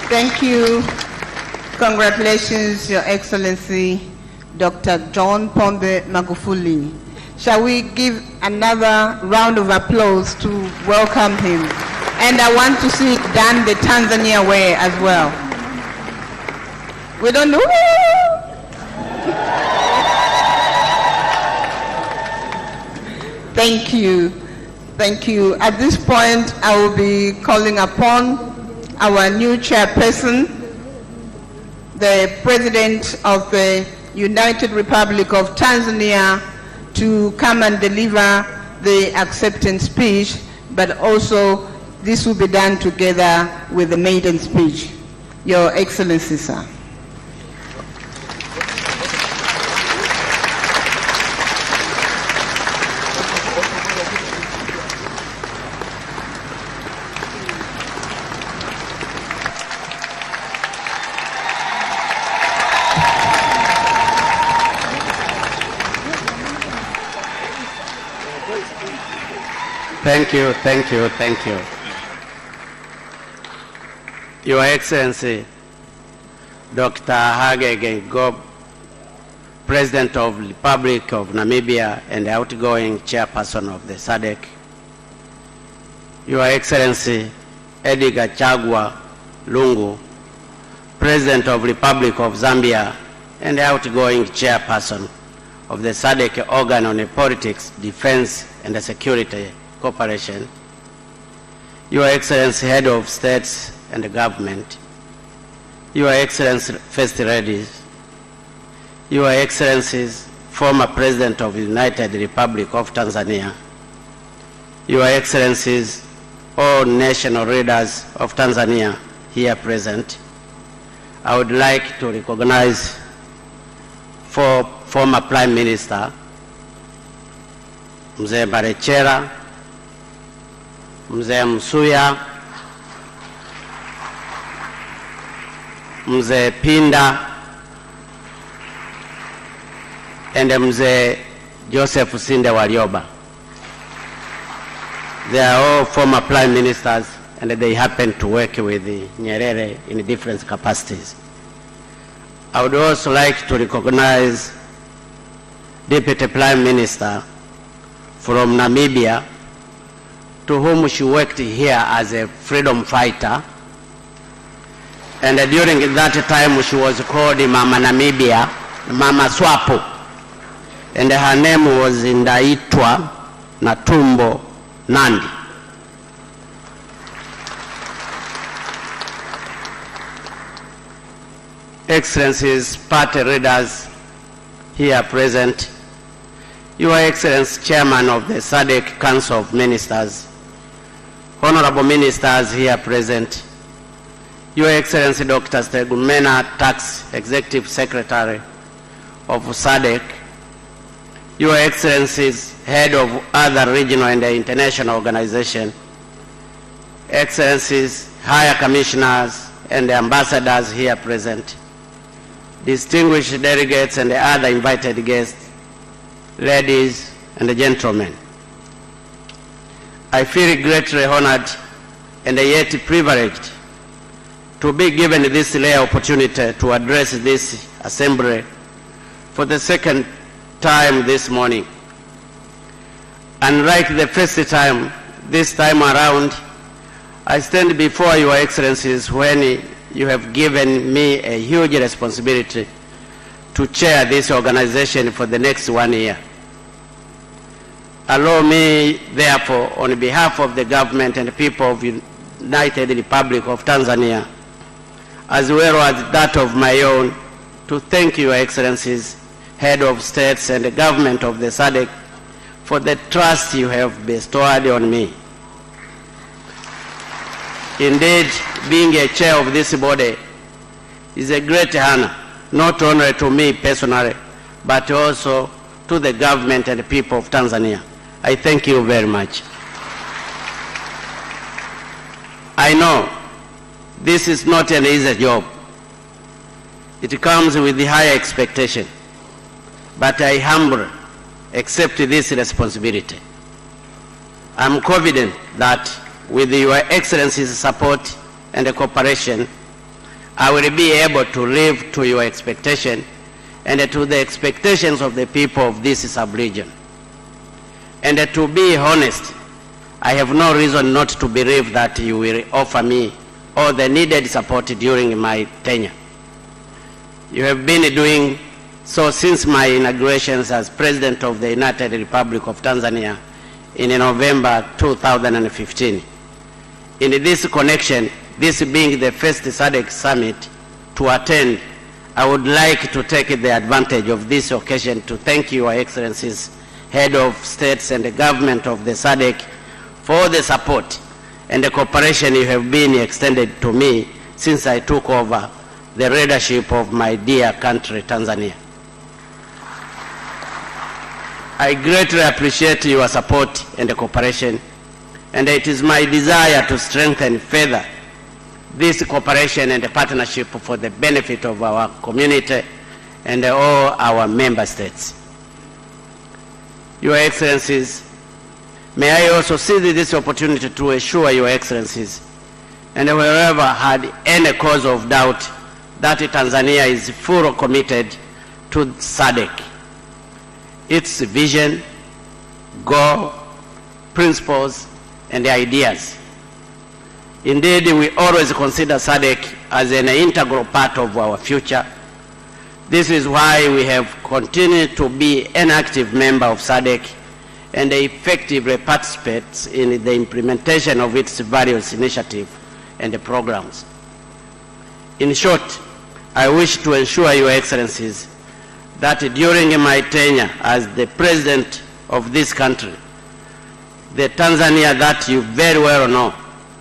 Thank you. Congratulations, Your Excellency, Dr. John Pombe Magufuli. Shall we give another round of applause to welcome him? And I want to see it done the Tanzania way as well. We don't do Thank you. Thank you. At this point, I will be calling upon our new chairperson, the President of the United Republic of Tanzania, to come and deliver the acceptance speech, but also this will be done together with the maiden speech. Your Excellency, sir. Thank you, thank you, thank you. Your Excellency, Dr. Hage Geingob, President of the Republic of Namibia and outgoing chairperson of the SADC. Your Excellency, Edgar Chagwa Lungu, President of the Republic of Zambia and outgoing chairperson of the SADC organ on politics, defense and security cooperation. Your Excellency, Head of States and Government, Your Excellency, First Ladies, Your Excellencies, former President of the United Republic of Tanzania, Your Excellencies, all national leaders of Tanzania here present, I would like to recognize former Prime Minister, Mzee Barechera, Mzee Msuya, Mzee Pinda, and Mzee Joseph Sinde Warioba. They are all former prime ministers and they happen to work with Nyerere in different capacities. I would also like to recognize Deputy Prime Minister from Namibia, to whom she worked here as a freedom fighter. And during that time she was called Mama Namibia, Mama Swapo. And her name was Ndaitwa Natumbo Nandi. Excellencies, party leaders here present, Your Excellency, Chairman of the SADC Council of Ministers, honorable ministers here present, Your Excellency Dr. Stegumena Tax Executive Secretary of SADC, Your Excellencies, Head of other regional and international organizations, Excellencies, Higher Commissioners and Ambassadors here present, distinguished delegates and other invited guests, ladies and gentlemen. I feel greatly honored and yet privileged to be given this rare opportunity to address this assembly for the second time this morning. Unlike the first time, this time around, I stand before Your Excellencies when you have given me a huge responsibility to chair this organization for the next 1 year. Allow me, therefore, on behalf of the government and people of the United Republic of Tanzania, as well as that of my own, to thank Your Excellencies, Head of States and the government of the SADC, for the trust you have bestowed on me. Indeed, being a chair of this body is a great honor, not only to me personally, but also to the government and the people of Tanzania. I thank you very much. I know this is not an easy job. It comes with the high expectation, but I humbly accept this responsibility. I'm confident that with Your Excellency's support and cooperation, I will be able to live to your expectation and to the expectations of the people of this sub-region. And to be honest, I have no reason not to believe that you will offer me all the needed support during my tenure. You have been doing so since my inauguration as President of the United Republic of Tanzania in November 2015. In this connection, this being the first SADC summit to attend, I would like to take the advantage of this occasion to thank Your Excellencies, Head of States and the Government of the SADC for the support and the cooperation you have been extended to me since I took over the leadership of my dear country, Tanzania. I greatly appreciate your support and the cooperation, and it is my desire to strengthen further this cooperation and the partnership for the benefit of our community and all our member states. Your Excellencies, may I also seize this opportunity to assure Your Excellencies, and wherever had any cause of doubt, that Tanzania is fully committed to SADC, its vision, goal, principles, and ideas. Indeed, we always consider SADC as an integral part of our future. This is why we have continued to be an active member of SADC and effectively participates in the implementation of its various initiatives and programs. In short, I wish to assure Your Excellencies that during my tenure as the President of this country, the Tanzania that you very well know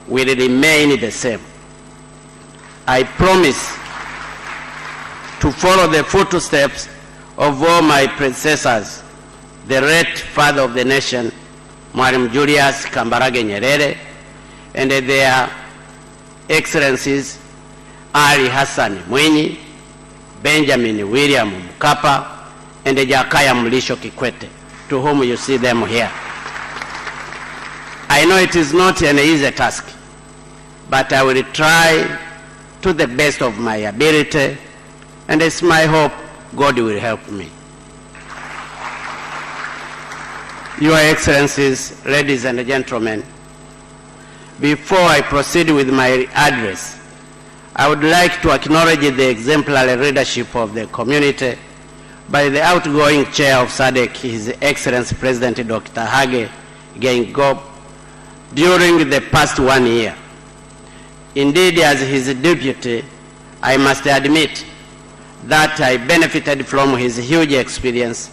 will remain the same. I promise to follow the footsteps of all my predecessors, the late father of the nation, Mwalimu Julius Nyerere, and their Excellencies Ali Hassan Mwinyi, Benjamin William Mkapa, and Jakaya Mlisho Kikwete, to whom you see them here. I know it is not an easy task, but I will try to the best of my ability, and it's my hope God will help me. Your Excellencies, ladies and gentlemen, before I proceed with my address, I would like to acknowledge the exemplary leadership of the community by the outgoing chair of SADC, His Excellency President Dr. Hage Geingob, during the past 1 year. Indeed, as his deputy, I must admit that I benefited from his huge experience,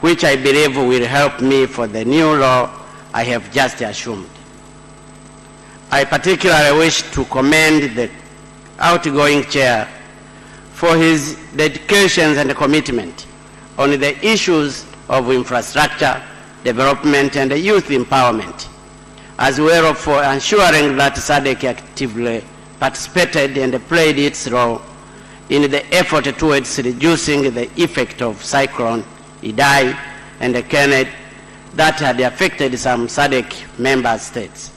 which I believe will help me for the new role I have just assumed. I particularly wish to commend the outgoing chair for his dedication and commitment on the issues of infrastructure, development, and youth empowerment, as well for ensuring that SADC actively participated and played its role in the effort towards reducing the effect of Cyclone Idai and Kenneth that had affected some SADC member states.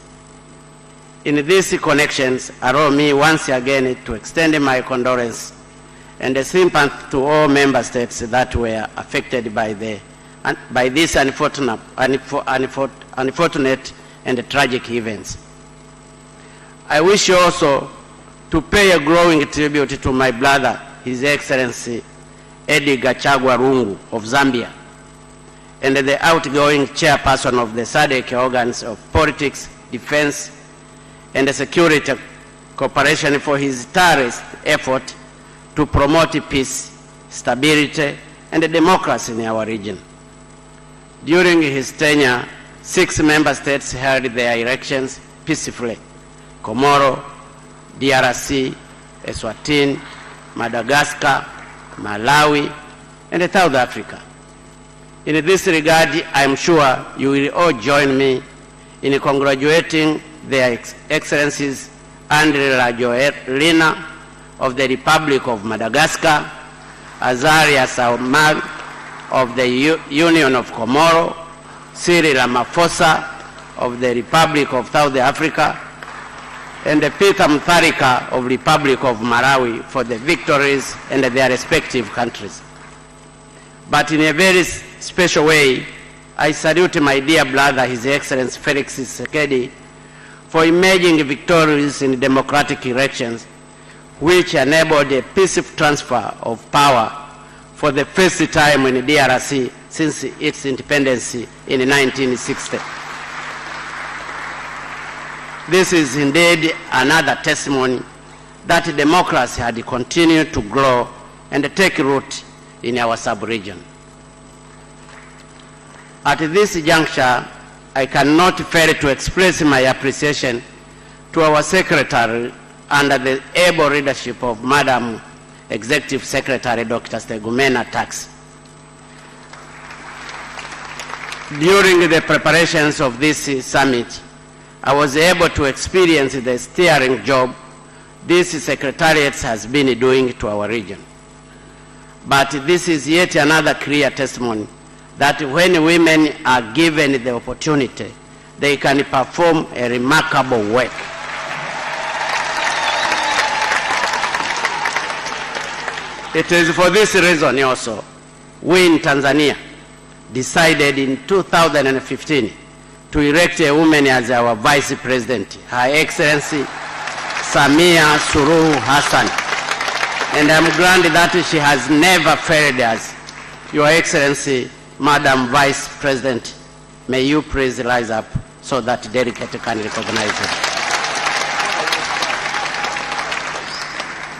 In these connections, allow me once again to extend my condolence and sympathy to all member states that were affected by these unfortunate and tragic events. I wish also to pay a glowing tribute to my brother, His Excellency Eddie Gachagua Lungu of Zambia, and the outgoing chairperson of the SADC organs of politics, defense, and security cooperation for his tireless effort to promote peace, stability, and democracy in our region. During his tenure, 6 member states held their elections peacefully: Comoro, DRC, Eswatini, Madagascar, Malawi, and South Africa. In this regard, I am sure you will all join me in congratulating their Excellencies Andre Rajoelina of the Republic of Madagascar, Azaria Salman of the Union of Comoro, Cyril Ramaphosa of the Republic of South Africa, and Peter Mutharika of Republic of Malawi for the victories and their respective countries. But in a very special way, I salute my dear brother, His Excellency Felix Tshisekedi, for emerging victorious in democratic elections, which enabled a peaceful transfer of power for the first time in DRC since its independence in 1960. This is indeed another testimony that democracy had continued to grow and take root in our sub-region. At this juncture, I cannot fail to express my appreciation to our Secretary under the able leadership of Madam Executive Secretary Dr. Stegumena Tax. During the preparations of this summit, I was able to experience the steering job this Secretariat has been doing to our region. But this is yet another clear testimony that when women are given the opportunity, they can perform a remarkable work. It is for this reason also, we in Tanzania decided in 2015 to elect a woman as our Vice President, Her Excellency Samia Suluhu Hassan. And I'm glad that she has never failed us. Your Excellency, Madam Vice President, may you please rise up so that delegate can recognize her.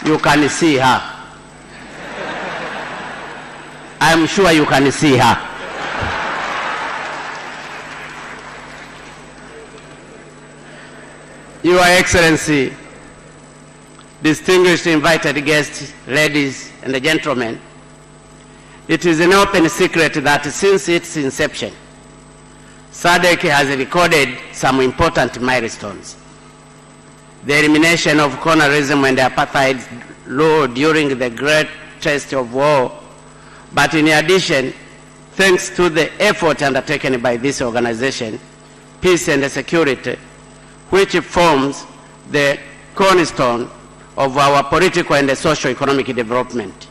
You can see her. I'm sure you can see her. Your Excellency, distinguished invited guests, ladies and gentlemen, it is an open secret that since its inception, SADC has recorded some important milestones. The elimination of colonialism and apartheid law during the great test of war, but in addition, thanks to the effort undertaken by this organization, peace and security, which forms the cornerstone of our political and socio-economic development,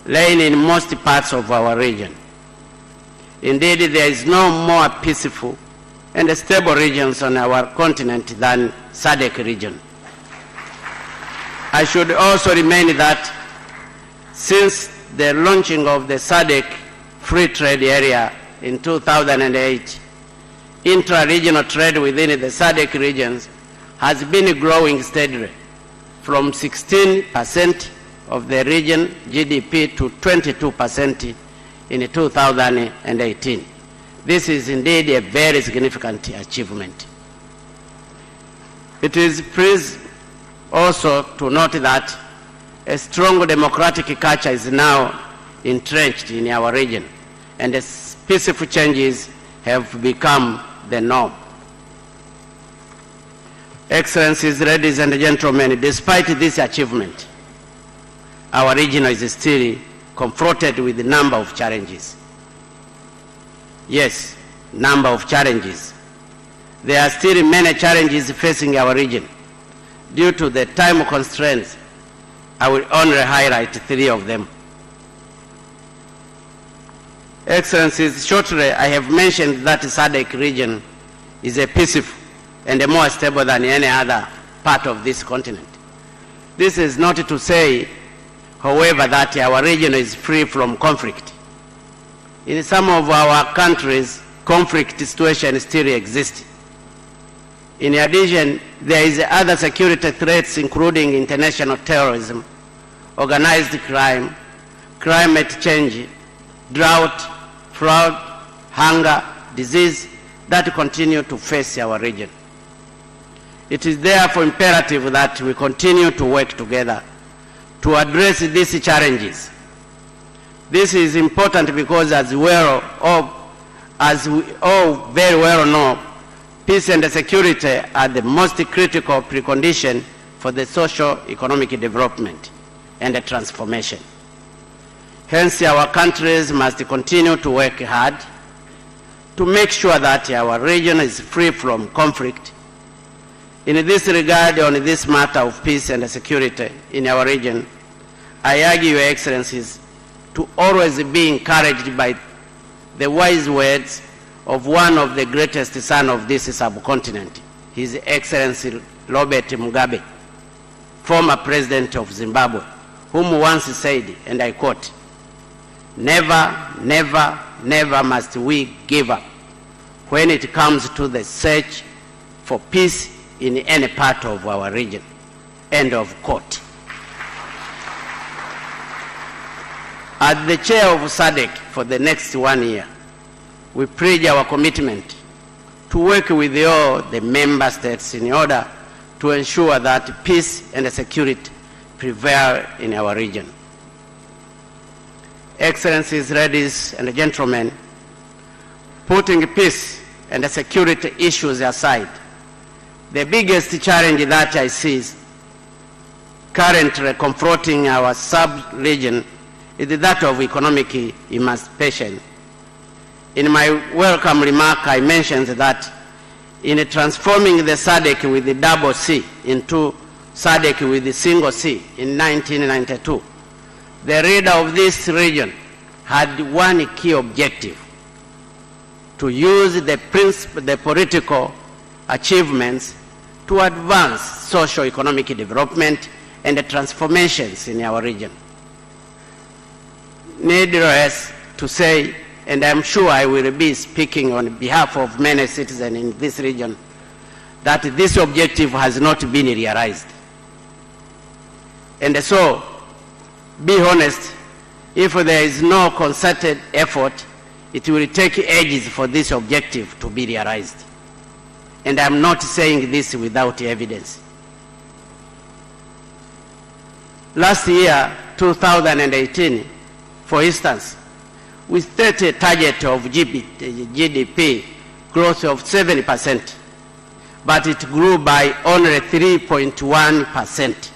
laying in most parts of our region. Indeed, there is no more peaceful and stable regions on our continent than SADC region. I should also remind that since the launching of the SADC free trade area in 2008, intra-regional trade within the SADC regions has been growing steadily from 16% of the region GDP to 22% in 2018. This is indeed a very significant achievement. It is pleased also to note that a strong democratic culture is now entrenched in our region, and peaceful changes have become the norm. Excellencies, ladies and gentlemen, despite this achievement, our region is still confronted with a number of challenges. Yes, number of challenges. There are still many challenges facing our region. Due to the time constraints, I will only highlight 3 of them. Excellencies, shortly I have mentioned that the SADC region is a peaceful and more stable than any other part of this continent. This is not to say, however, that our region is free from conflict. In some of our countries, conflict situations still exist. In addition, there is other security threats including international terrorism, organized crime, climate change, drought, flood, hunger, disease that continue to face our region. It is therefore imperative that we continue to work together to address these challenges. This is important because as we all very well know, peace and security are the most critical precondition for the socio-economic development and the transformation. Hence, our countries must continue to work hard to make sure that our region is free from conflict, In this regard, on this matter of peace and security in our region, I urge Your Excellencies to always be encouraged by the wise words of one of the greatest sons of this subcontinent, His Excellency Robert Mugabe, former President of Zimbabwe, whom once said, and I quote, "Never, never, never must we give up when it comes to the search for peace in any part of our region." End of quote. As the chair of SADC for the next 1 year, we pledge our commitment to work with all the member states in order to ensure that peace and security prevail in our region. Excellencies, ladies and gentlemen, putting peace and security issues aside, the biggest challenge that I see currently confronting our sub-region is that of economic emancipation. In my welcome remark, I mentioned that in transforming the SADC with the double C into SADC with the single C in 1992, the leader of this region had one key objective: to use the political achievements to advance socio-economic development and the transformations in our region. Needless to say, and I'm sure I will be speaking on behalf of many citizens in this region, that this objective has not been realized. And so, be honest, if there is no concerted effort, it will take ages for this objective to be realized. And I'm not saying this without evidence. Last year, 2018, for instance, we set a target of GDP growth of 7%, but it grew by only 3.1%.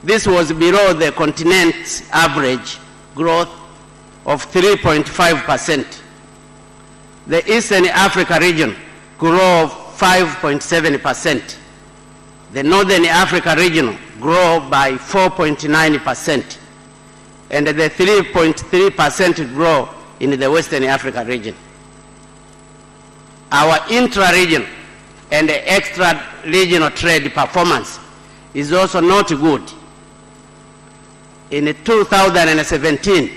This was below the continent's average growth of 3.5%. The Eastern Africa region grew 5.7%. The Northern Africa region grew by 4.9%. And the 3.3% growth in the Western Africa region. Our intra-region and extra-regional trade performance is also not good. In 2017,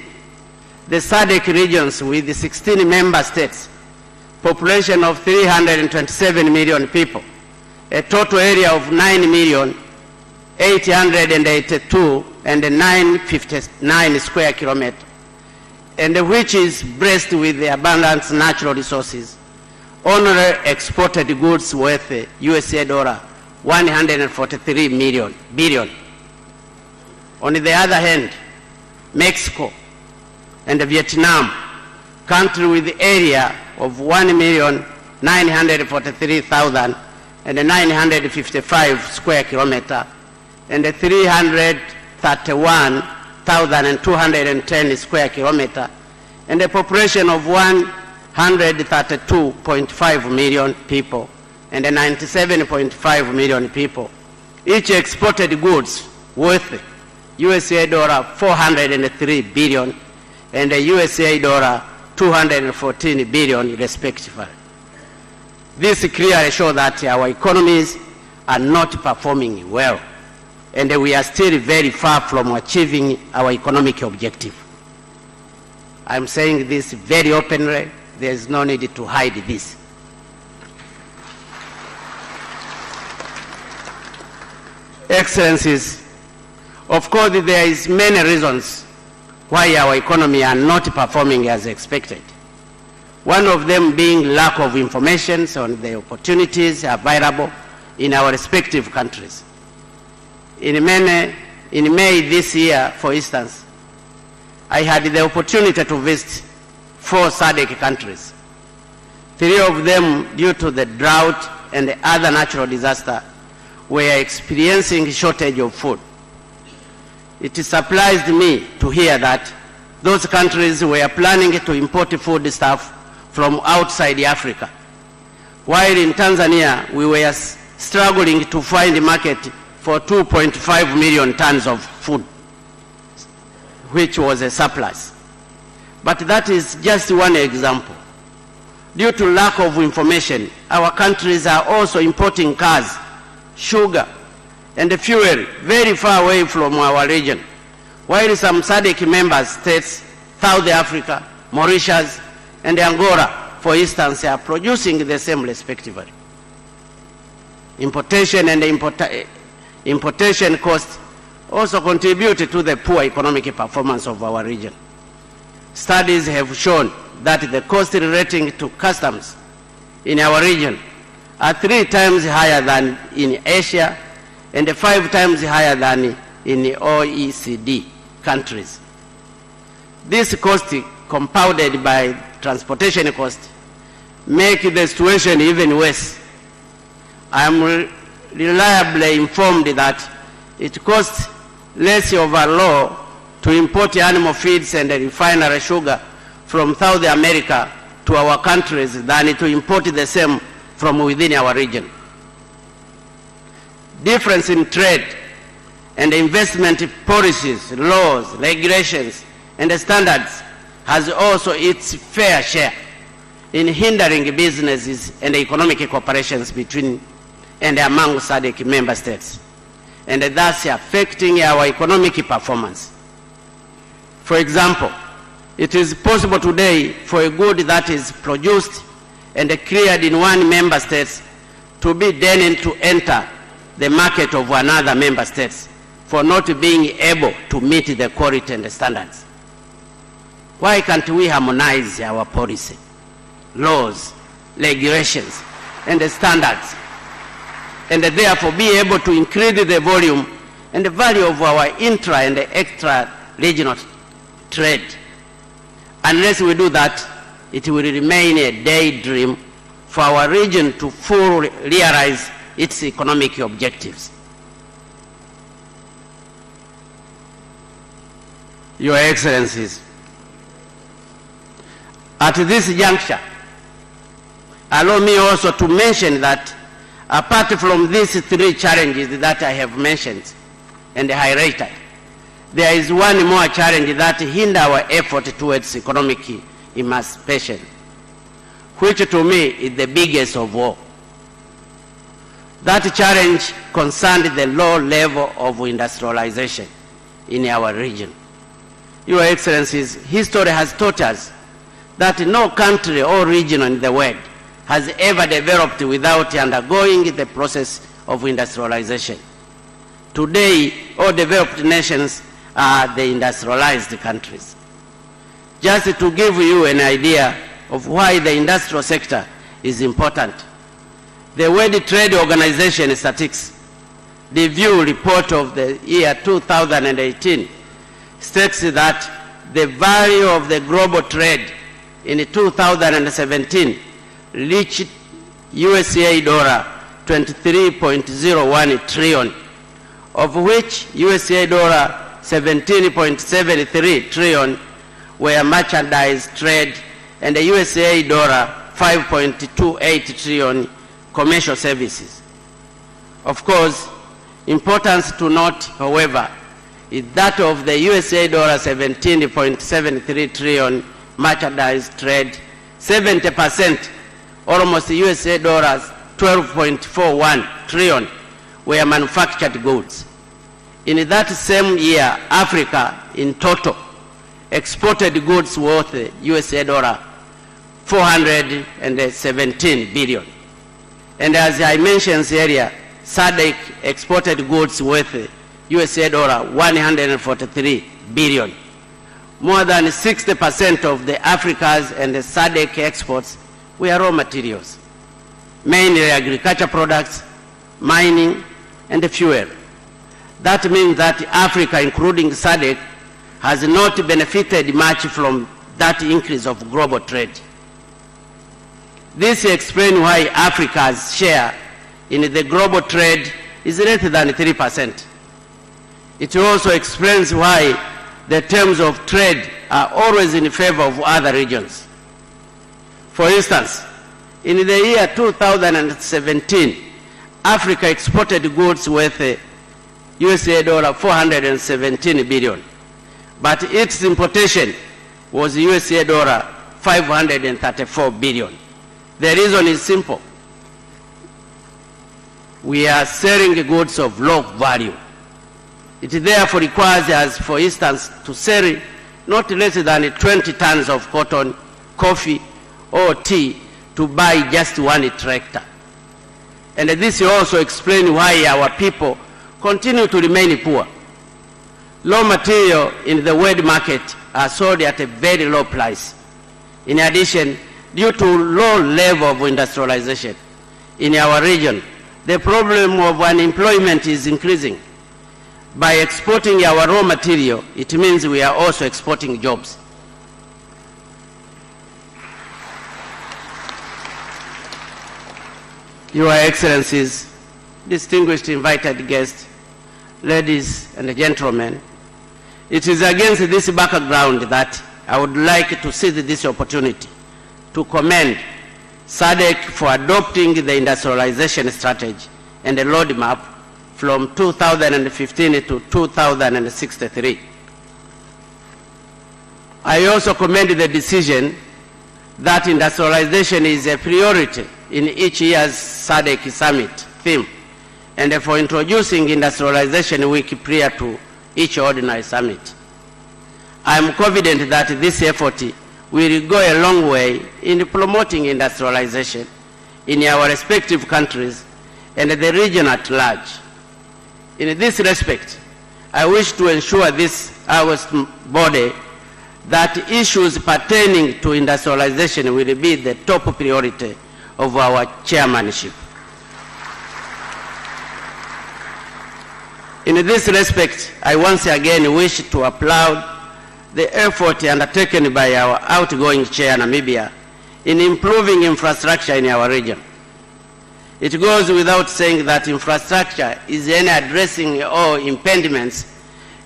the SADC regions with the 16 member states, population of 327 million people, a total area of 9,882,959 square kilometers, and which is blessed with the abundant natural resources, only exported goods worth $143 billion. On the other hand, Mexico and Vietnam, country with the area of 1,943,955 square kilometers and 331,210 square kilometers, and a population of 132.5 million people and 97.5 million people, each exported goods worth $403 billion and $214 billion respectively. This clearly shows that our economies are not performing well, and we are still very far from achieving our economic objective. I'm saying this very openly. There is no need to hide this. Excellencies, of course there is many reasons why our economy are not performing as expected. One of them being lack of information on the opportunities available in our respective countries. In May this year, for instance, I had the opportunity to visit 4 SADC countries. 3 of them, due to the drought and other natural disaster, were experiencing shortage of food. It surprised me to hear that those countries were planning to import food stuff from outside Africa, while in Tanzania we were struggling to find a market for 2.5 million tons of food, which was a surplus. But that is just one example. Due to lack of information, our countries are also importing cars, sugar, and fuel very far away from our region, while some SADC member states, South Africa, Mauritius, and Angola, for instance, are producing the same respectively. Importation and importation costs also contribute to the poor economic performance of our region. Studies have shown that the cost relating to customs in our region are 3 times higher than in Asia and 5 times higher than in the OECD countries. This cost, compounded by transportation cost, make the situation even worse. I am reliably informed that it costs less overall to import animal feeds and refined sugar from South America to our countries than to import the same from within our region. Difference in trade and investment policies, laws, regulations, and standards has also its fair share in hindering businesses and economic cooperations between and among SADC member states, and thus affecting our economic performance. For example, it is possible today for a good that is produced and cleared in one member state to be deigning to enter the market of another member state for not being able to meet the quality and the standards. Why can't we harmonize our policy, laws, regulations, and the standards, and therefore be able to increase the volume and the value of our intra and extra regional trade? Unless we do that, it will remain a daydream for our region to fully realize its economic objectives. Your Excellencies, at this juncture, allow me also to mention that apart from these 3 challenges that I have mentioned and highlighted, there is one more challenge that hinders our effort towards economic emancipation, which to me is the biggest of all. That challenge concerned the low level of industrialization in our region. Your Excellencies, history has taught us that no country or region in the world has ever developed without undergoing the process of industrialization. Today, all developed nations are the industrialized countries. Just to give you an idea of why the industrial sector is important, the World Trade Organization statistics, the review report of the year 2018, states that the value of the global trade in 2017 reached USA dollar 23.01 trillion, of which USA dollar 17.73 trillion were merchandise trade and the USA dollar 5.28 trillion commercial services. Of course, importance to note, however, is that of the USA dollar 17.73 trillion merchandise trade, 70%, almost USA dollars 12.41 trillion, were manufactured goods. In that same year, Africa in total exported goods worth USA dollar 417 billion. And as I mentioned earlier, SADC exported goods worth USA dollar 143 billion. More than 60% of the Africa's and the SADC exports were raw materials, mainly agriculture products, mining, and fuel. That means that Africa, including SADC, has not benefited much from that increase of global trade. This explains why Africa's share in the global trade is less than 3%. It also explains why the terms of trade are always in favor of other regions. For instance, In the year 2017, Africa exported goods worth USA dollar 417 billion, but its importation was USA dollar 534 billion. The reason is simple. We are selling goods of low value. It therefore requires us, for instance, to sell not less than 20 tons of cotton, coffee, or tea to buy just one tractor. And this also explains why our people continue to remain poor. Raw material in the world market are sold at a very low price. In addition, due to low level of industrialization in our region, the problem of unemployment is increasing. By exporting our raw material, it means we are also exporting jobs. Your Excellencies, distinguished invited guests, ladies and gentlemen, it is against this background that I would like to seize this opportunity to commend SADC for adopting the industrialization strategy and the roadmap from 2015 to 2063. I also commend the decision that industrialization is a priority in each year's SADC summit theme, and for introducing industrialization week prior to each ordinary summit. I am confident that this effort will go a long way in promoting industrialization in our respective countries and the region at large. In this respect, I wish to ensure this august body that issues pertaining to industrialization will be the top priority of our chairmanship. In this respect, I once again wish to applaud the effort undertaken by our outgoing chair, Namibia, in improving infrastructure in our region. It goes without saying that infrastructure is in addressing all impediments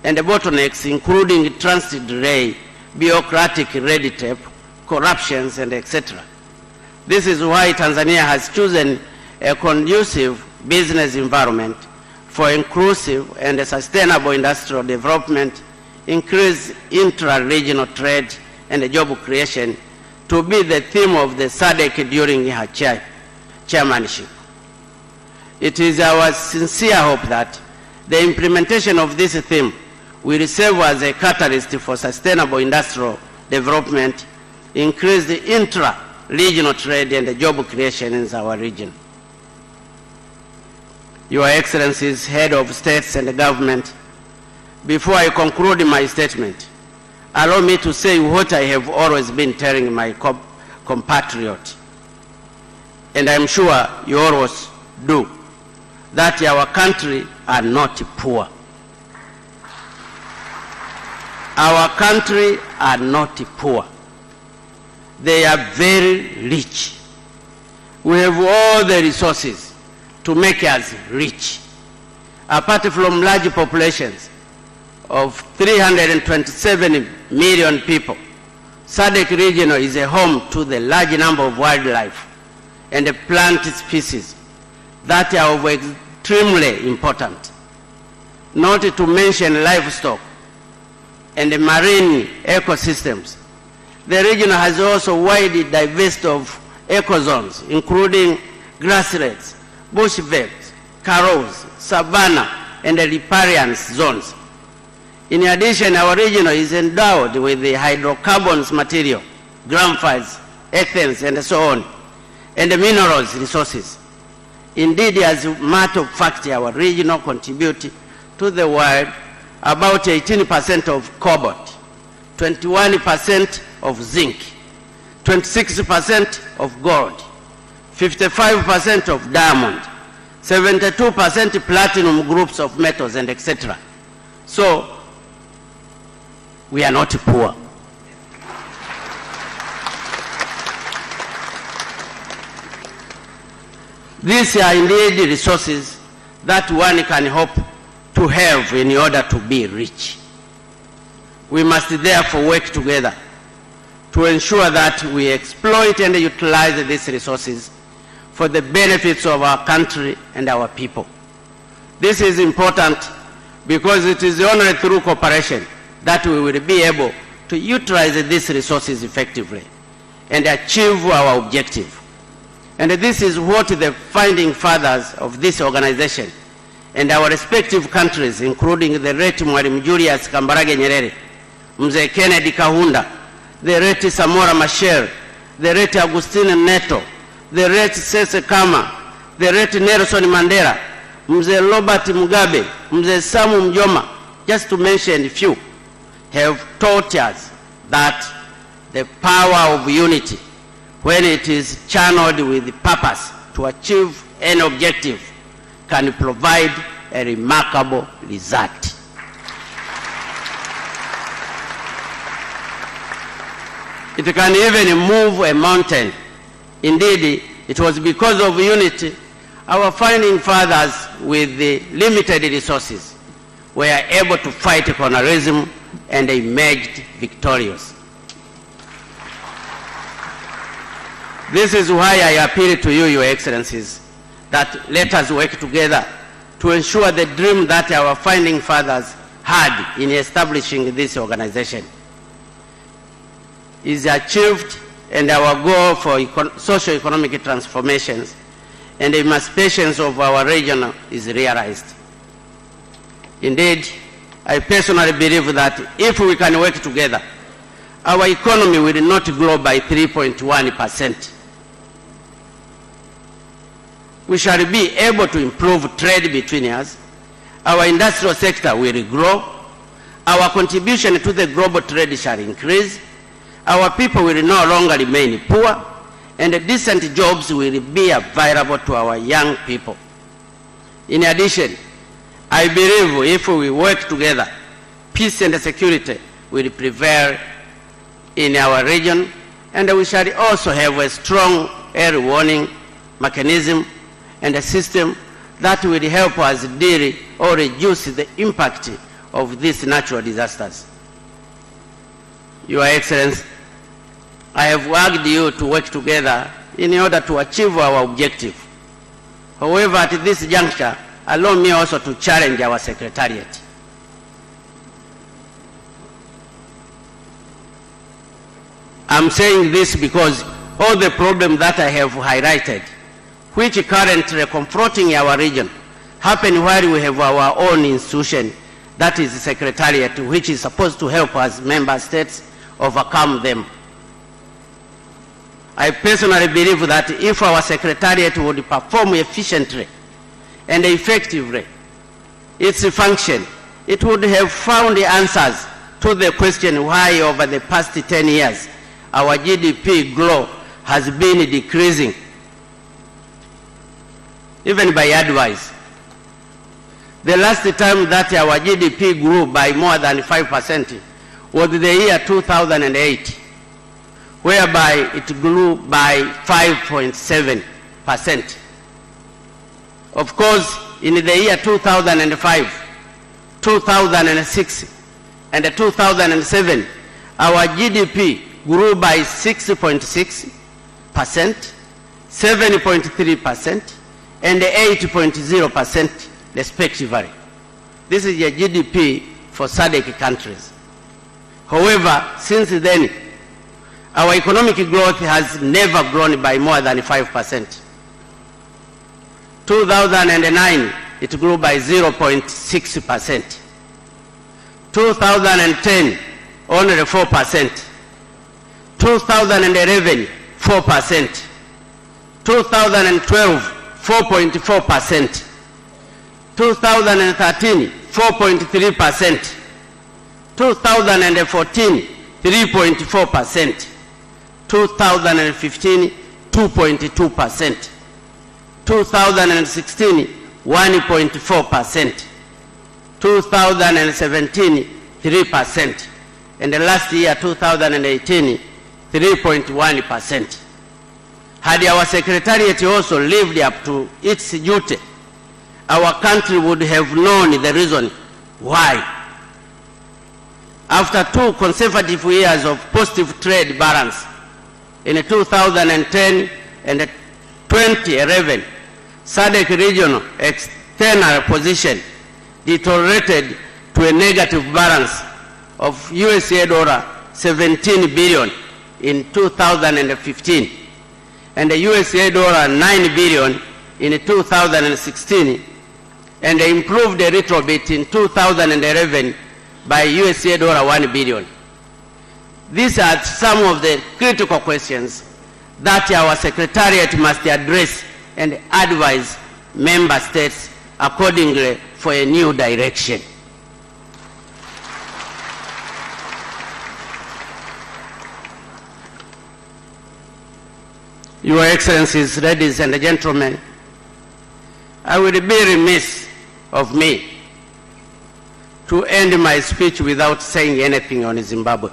and bottlenecks, including transit delay, bureaucratic red tape, corruptions, and etc. This is why Tanzania has chosen a conducive business environment for inclusive and sustainable industrial development, increased intra-regional trade, and job creation to be the theme of the SADC during her chairmanship. It is our sincere hope that the implementation of this theme will serve as a catalyst for sustainable industrial development, increased intra-regional trade, and job creation in our region. Your Excellencies, Head of States and Government, before I conclude my statement, allow me to say what I have always been telling my compatriots, and I'm sure you always do, that our country are not poor. Our country are not poor. They are very rich. We have all the resources to make us rich. Apart from large populations of 327 million people, SADC region is a home to the large number of wildlife and plant species that are of extremely important, not to mention livestock and marine ecosystems. The region has also widely diverse of ecozones, including grasslands, bushveld, corals, savanna, and riparian zones. In addition, our region is endowed with the hydrocarbons material, graphites, ethans, and so on, and the minerals resources. Indeed, as a matter of fact, our region contributes to the world about 18% of cobalt, 21% of zinc, 26% of gold, 55% of diamond, 72% platinum groups of metals, and etc. So, we are not poor. These are indeed resources that one can hope to have in order to be rich. We must therefore work together to ensure that we exploit and utilize these resources for the benefits of our country and our people. This is important because it is only through cooperation that we will be able to utilize these resources effectively and achieve our objective. And this is what the founding fathers of this organization and our respective countries, including the late Mwalimu Julius Nyerere, Mzee Kennedy Kaunda, the late Samora Machel, the late Agustine Neto, the late Sese Kama, the late Nelson Mandela, Mzee Robert Mugabe, Mzee Samu Mjoma, just to mention a few, have taught us that the power of unity, when it is channeled with purpose to achieve an objective, can provide a remarkable result. It can even move a mountain. Indeed, it was because of unity our founding fathers, with the limited resources, were able to fight colonialism and emerged victorious. This is why I appeal to you, Your Excellencies, that let us work together to ensure the dream that our founding fathers had in establishing this organization is achieved, and our goal for socio-economic transformations and emancipations of our region is realized. Indeed, I personally believe that if we can work together, our economy will not grow by 3.1%. We shall be able to improve trade between us. Our industrial sector will grow. Our contribution to the global trade shall increase. Our people will no longer remain poor, and decent jobs will be available to our young people. In addition, I believe if we work together, peace and security will prevail in our region, and we shall also have a strong early warning mechanism and a system that will help us deal or reduce the impact of these natural disasters. Your Excellency, I have urged you to work together in order to achieve our objective. However, at this juncture, allow me also to challenge our Secretariat. I'm saying this because all the problems that I have highlighted, which currently confronting our region, happen while we have our own institution, that is the Secretariat, which is supposed to help us member states overcome them. I personally believe that if our Secretariat would perform efficiently and effectively its function, it would have found the answers to the question why over the past 10 years our GDP growth has been decreasing, even by advice. The last time that our GDP grew by more than 5% was the year 2008, whereby it grew by 5.7%. Of course, in the year 2005, 2006, and 2007, our GDP grew by 6.6%, 7.3%, and 8.0% respectively. This is the GDP for SADC countries. However, since then, our economic growth has never grown by more than 5%. 2009, it grew by 0.6%. 2010, only 4%. 2011, 4%. 2012, 4.4%. 2013, 4.3%. 2014, 3.4%. 2015, 2.2%. 2016, 1.4%. 2017, 3%. And the last year, 2018, 3.1%. Had our Secretariat also lived up to its duty, our country would have known the reason why. after 2 consecutive years of positive trade balance in 2010 and 2011, SADC regional external position deteriorated to a negative balance of $17 billion in 2015 and $9 billion in 2016, and improved a little bit in 2011 by $1 billion. These are some of the critical questions that our Secretariat must address and advise member states accordingly for a new direction. Your Excellencies, ladies and gentlemen, I would be remiss of me to end my speech without saying anything on Zimbabwe.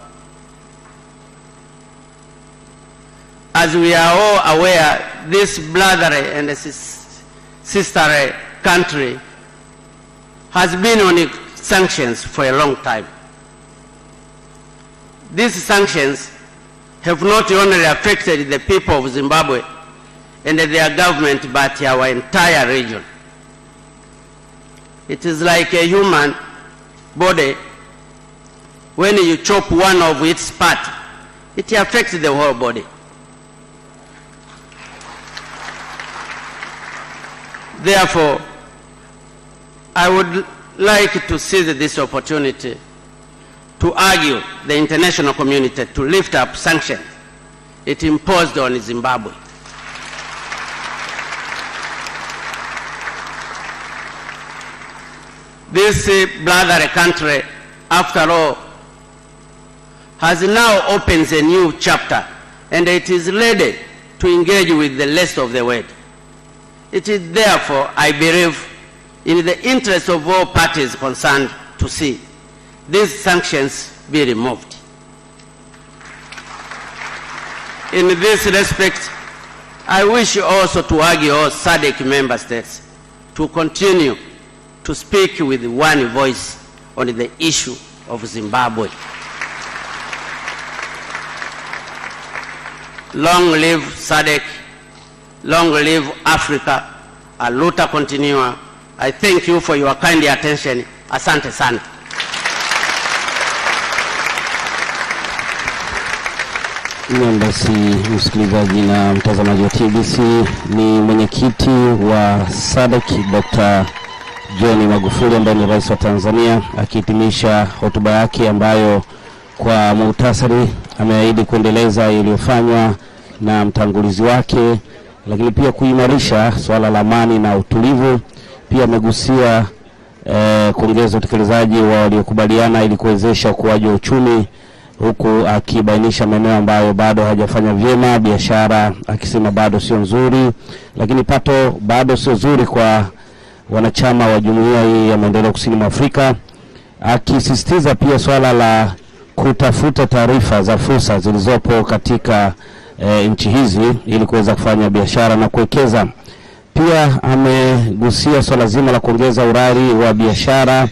As we are all aware, this brotherly and sisterly country has been on sanctions for a long time. These sanctions have not only affected the people of Zimbabwe and their government, but our entire region. It is like a human body. When you chop one of its parts, it affects the whole body. Therefore, I would like to seize this opportunity to argue the international community to lift up sanctions it imposed on Zimbabwe. This brotherly country, after all, has now opened a new chapter, and it is ready to engage with the rest of the world. It is therefore, I believe, in the interest of all parties concerned to see these sanctions be removed. In this respect, I wish also to urge all SADC member states to continue to speak with one voice on the issue of Zimbabwe. Long live SADC, long live Africa, a luta continua. I thank you for your kind attention. Asante sana. Basi msikilizaji na mtazamaji wa TBC, ni mwenyekiti wa SADC Dr. John Magufuli ambaye ni rais wa Tanzania, akihitimisha hotuba yake ambayo kwa muhtasari ameahidi kuendeleza iliyofanywa na mtangulizi wake, lakini pia kuimarisha swala la amani na utulivu. Pia amegusia kuongeza utekelezaji wa waliokubaliana ili kuwezesha ukuaji wa uchumi, huku akibainisha maeneo ambayo bado hajafanya vyema. Biashara akisema bado sio nzuri, lakini pato bado sio nzuri kwa wanachama wa jumuiya hii ya maendeleo kusini mwa Afrika, akisisitiza pia swala la kutafuta taarifa za fursa zilizopo katika nchi hizi ili kuweza kufanya biashara na kuwekeza. Pia amegusia swala zima la kuongeza urari wa biashara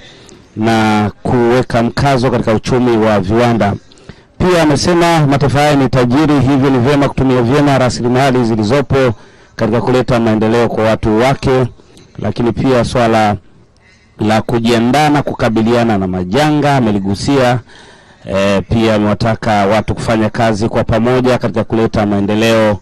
na kuweka mkazo katika uchumi wa viwanda. Pia amesema mataifa haya ni tajiri, hivyo ni vyema kutumia vyema rasilimali zilizopo katika kuleta maendeleo kwa watu wake. Lakini pia swala la kujiandaa na kukabiliana na majanga ameligusia. Pia amewataka watu kufanya kazi kwa pamoja katika kuleta maendeleo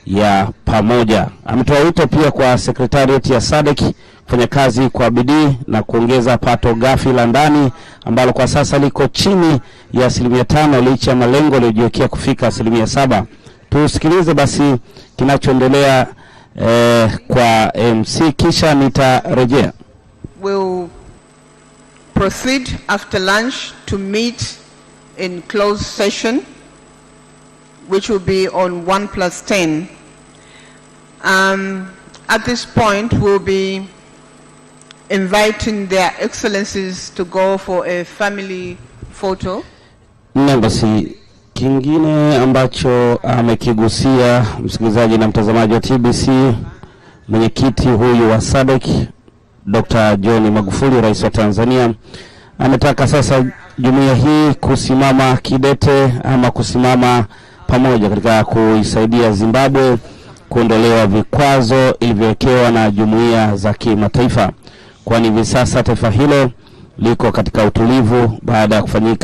ya pamoja. Ametoa wito pia kwa Secretariat ya SADC kufanya kazi kwa bidii na kuongeza pato ghafi la ndani ambalo kwa sasa liko chini ya 5% licha ya malengo yaliyojiwekea kufika 7%. Tusikilize basi kinachoendelea kwa MC, kisha nitarejea. We'll proceed after lunch to meet in closed session, which will be on 1+10. At this point, we'll be inviting their excellencies to go for a family photo. Basi kingine ambacho amekigusia msikilizaji na mtazamaji wa TBC, mwenyekiti huyu wa SADC Dr. John Magufuli, rais wa Tanzania, ametaka sasa jumuiya hii kusimama kidete ama kusimama pamoja katika kuisaidia Zimbabwe kuondolewa vikwazo ilivyowekewa na jumuiya za kimataifa, kwani hivi sasa taifa hilo liko katika utulivu baada ya kufanyika